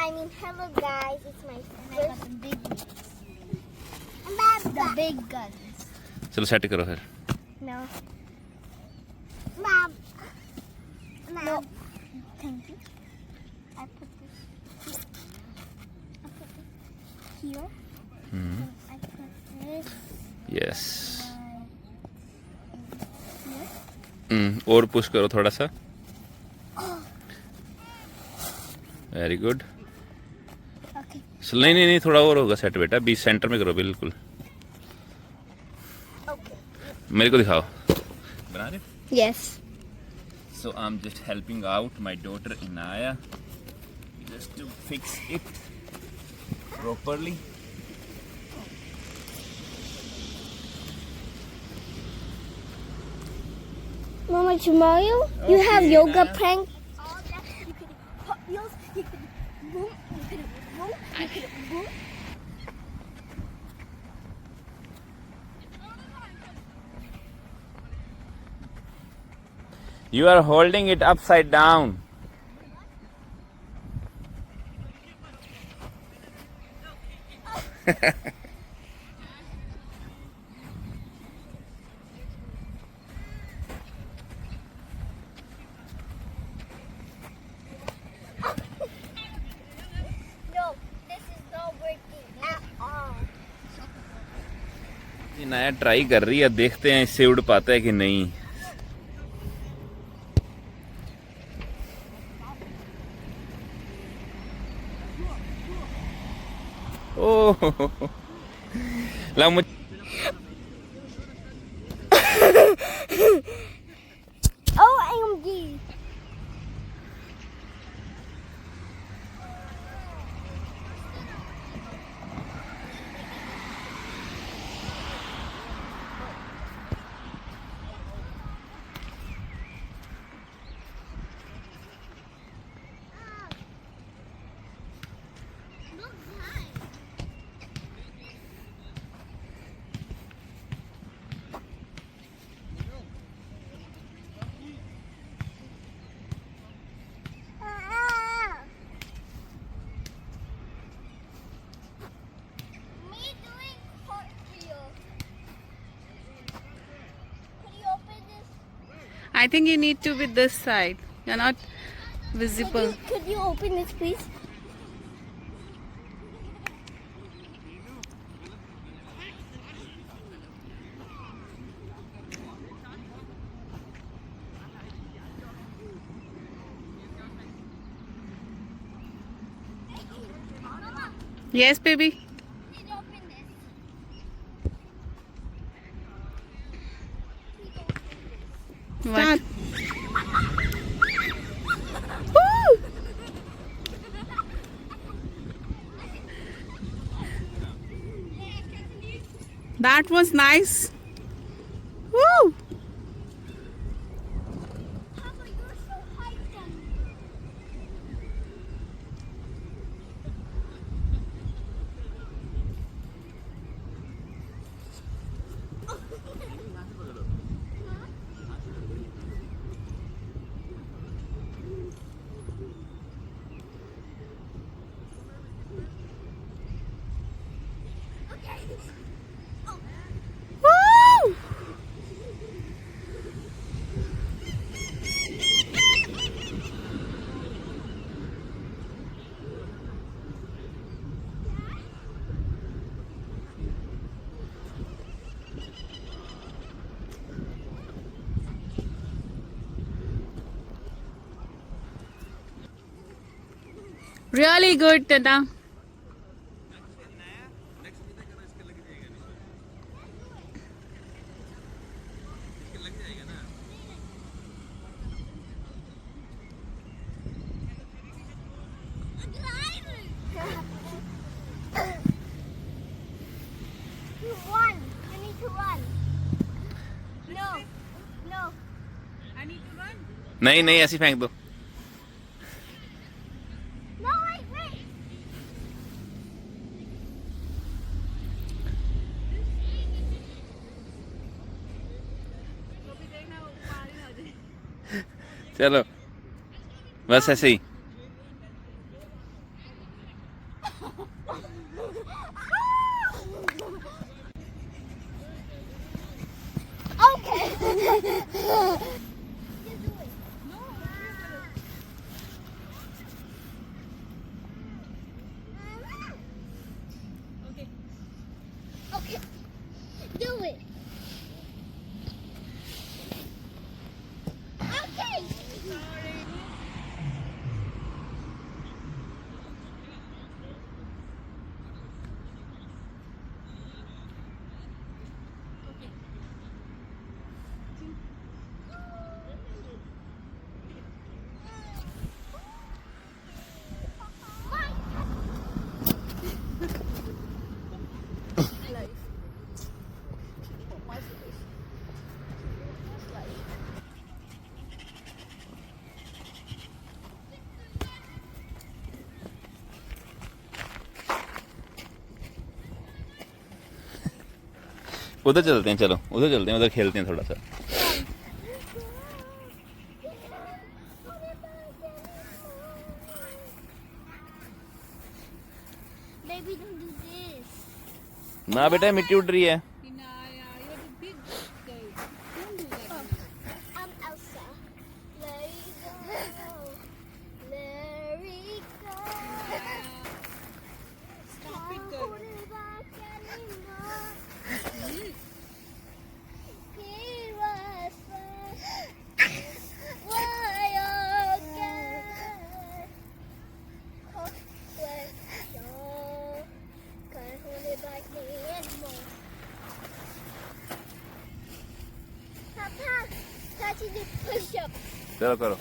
I mean, hello guys, it's my And I got first the big ones. Baba. The big guns. चलो set करो फिर. No. Mom. No. Thank you. I put this. Here. Hmm. I put this. Yes. Here. और push करो थोड़ा सा. Very good. Okay. नहीं नहीं नहीं थोड़ा और होगा सेट बेटा. बीच सेंटर में करो बिल्कुल. Okay. मेरे को दिखाओ. बना रहे? Yes. So I'm just helping out my daughter Inaya just to fix it properly. Mama, tomorrow you Okay, have yoga Naya. prank. You could pop heels, you could boom, you could boom, you could boom. You are holding it upside down. No, this is not working at all. ये नया try कर रही है. देखते हैं इससे उड़ पाता है कि नहीं. ओह ला मुझे. OMG. Me doing cartwheel. Could you open this? I think you need to be this side. You're not visible. Could you open this, please? Yes, baby. Please open this. What? That was nice. Woo! Papa, you're so hyped on me. Woo! Really good, Tata. You run. You need to run. No. No. नहीं नहीं ऐसी फेंक दो. No, wait, wait. चलो बस ऐसे ही. Okay. Do it. Okay. उधर चलते हैं, चलो उधर चलते हैं, उधर खेलते हैं थोड़ा सा. Baby, don't do this. ना बेटा मिट्टी उड़ रही है. I'm Elsa. Let it go. Let it go. Stop holding back anymore. Give us why again. Can't hold it back anymore. Papa, Tati do push-up. चलो करो.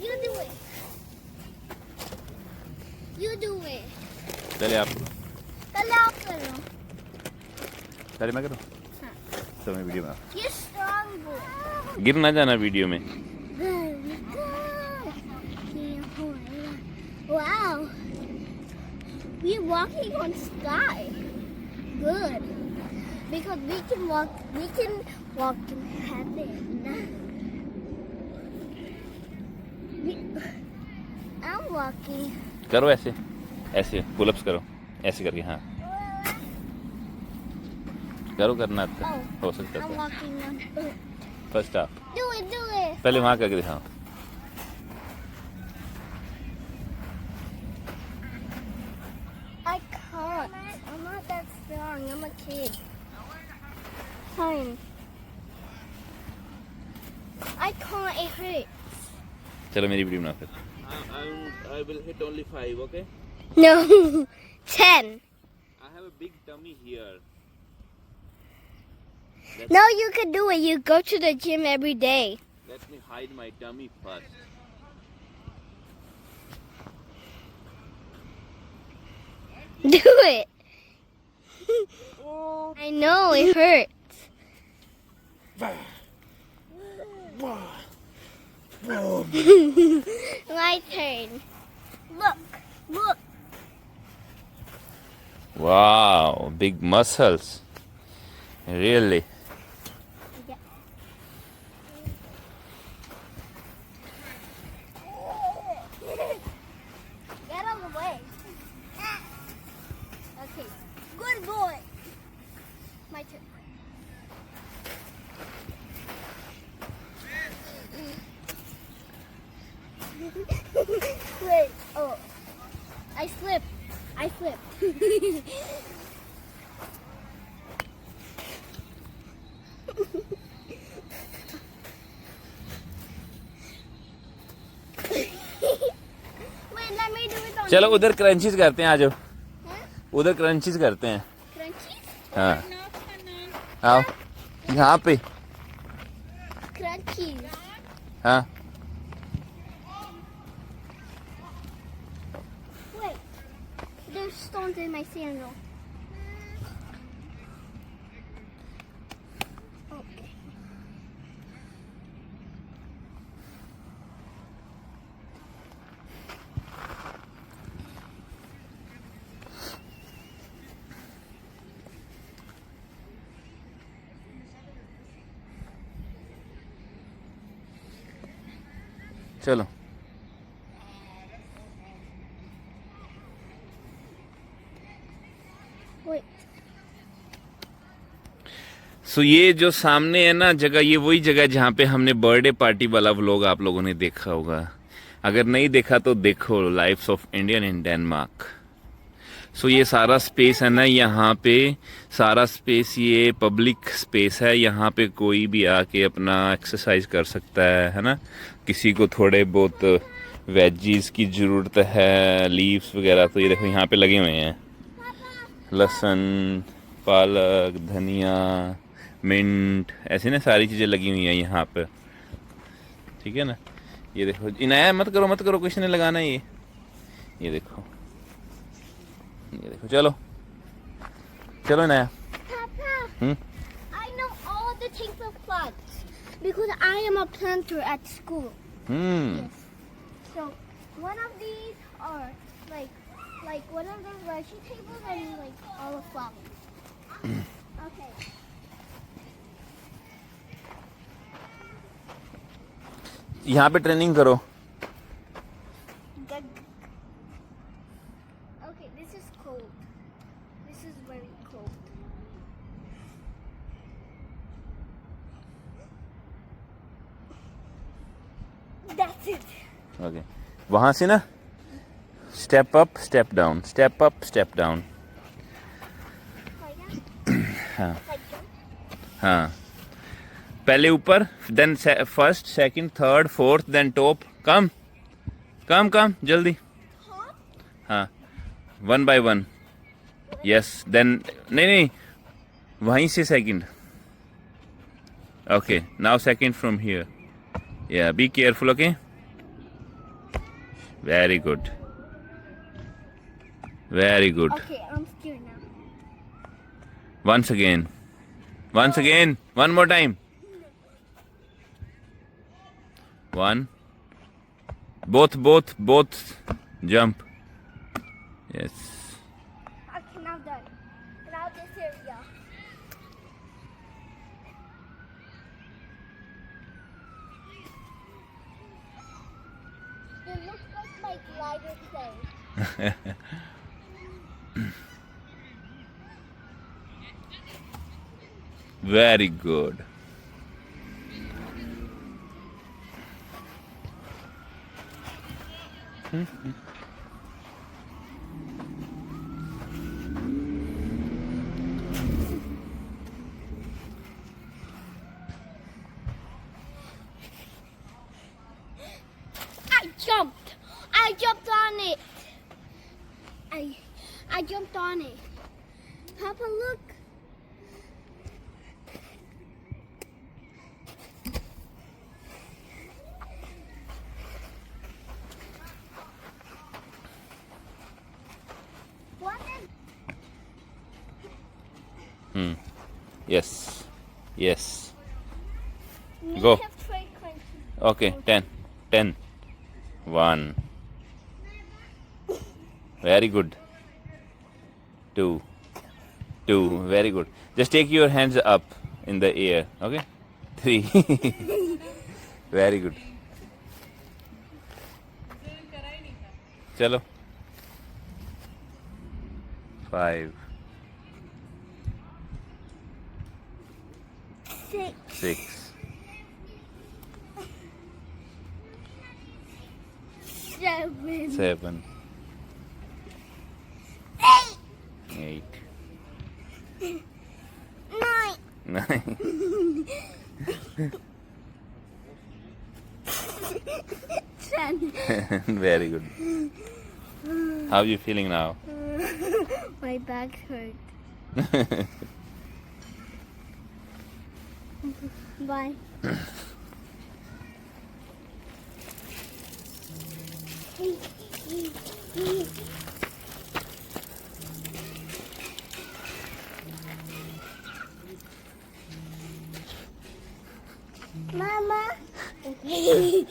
You do it. You do it. चले आप. पहले आप करो. चले मैं करूँ. चलो मैं वीडियो में. You're strong boy. गिर ना जाना वीडियो में. Very good. Wow. We're walking on sky. Good. Because we can walk in heaven. I'm walking. करो ऐसे, ऐसे पुलअप्स करो, ऐसे करके. हाँ करो, करना आता है. हो सकता I'm है. walking on. फर्स्ट आप Do it. पहले वहाँ करके दिखाओ. I can't. I'm not that strong. I'm a kid. Fine. I can't. It hurts. चलो मेरी वीडियो बना फिर. I will hit only 5, okay? No. 10. I have a big tummy here. No, you can do it. You go to the gym every day. Let me hide my tummy first. Do it. I know it hurts. My turn. Look. Wow, big muscles. Really? Yeah. Get out of the way. Okay. Good boy. My turn. Wait. Oh. I slipped. Wait, let me do it on चलो उधर crunches करते हैं. आ जाओ, Huh? उधर crunches करते हैं. Crunchies? हाँ आओ यहाँ पे. Crunchies. हाँ Wait. There's stones in my sandal. Okay. चलो. Wait. सो ये जो सामने है ना जगह, ये वही जगह है जहाँ पे हमने बर्थडे पार्टी वाला व्लॉग आप लोगों ने देखा होगा। अगर नहीं देखा तो देखो, life's of Indian in Denmark. So ये सारा स्पेस है ना, यहाँ पे सारा स्पेस ये पब्लिक स्पेस है। यहाँ पे कोई भी आके अपना एक्सरसाइज कर सकता है ना। किसी को थोड़े बहुत वेजीज की ज़रूरत है, लीव्स वगैरह, तो ये देखो यहाँ पे लगे हुए हैं। लहसुन, पालक, धनिया, मिंट, ऐसी ना सारी चीज़ें लगी हुई हैं यहाँ पे, ठीक है ना। ये देखो, इनाया मत करो मत करो, कुछ नहीं लगाना है ये देखो, ये देखो। चलो चलो Inaya. Papa, I know all the types of plants because I am a planter at school. Yes. So one of these are like one of the vegetables and like all the flowers. Okay. यहाँ पे training करो। Okay, this is cold. This is very cold. That's it. Okay, वहाँ से ना step up step down, step up step down. Like that? हाँ Like that? हाँ, पहले ऊपर, then first, second, third, fourth, then top. Come come come जल्दी। हाँ, 1 by 1। Yes, then नहीं नहीं, वहीं से second. Okay, now second from here. या be careful. Okay, very good, very good. Okay, I'm scared now. Once again, one more time. One, both jump. Yes. Okay, now done. Now this area. It looks like my glider thing. Very good. I jumped on it. I jumped on it. Papa, look. What is Yes. Yes. me Go. have tried crunchy. Okay, 10. 1. Very good. 2. Very good. Just take your hands up in the air. Okay. 3. Very good. Chalo. 5. 6. 7. 8. 9. Very good. How are you feeling now? My back hurt. Bye. Mama.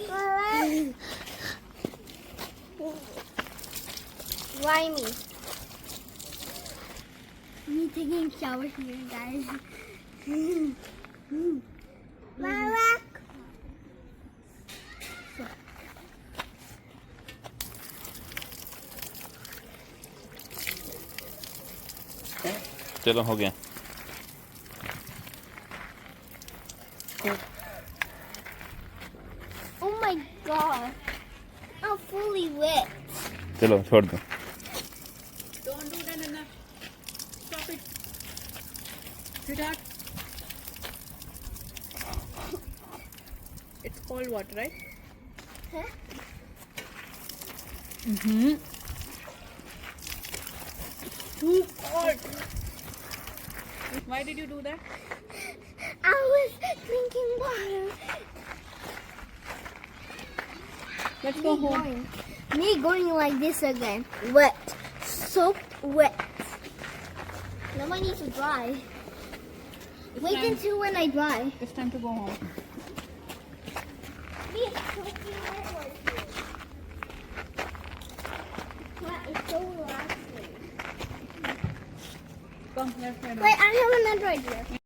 Mama. Why me? Me taking a shower here, guys. Mama. चलो हो गया. Oh my god. I'm fully wet. चलो छोड़ दो. Don't do that, Nana. Stop it. Sweetheart. It's cold water, right? Huh? Too cold. Why did you do that? I was drinking water. Let's go home. Me going like this again. Wet. Soaked wet. Now I need to dry. Wait time- until when I dry. It's time to go home. Me, it's soaking wet right here. Wow, it's so relaxing. Come, let's head Wait, I have another idea.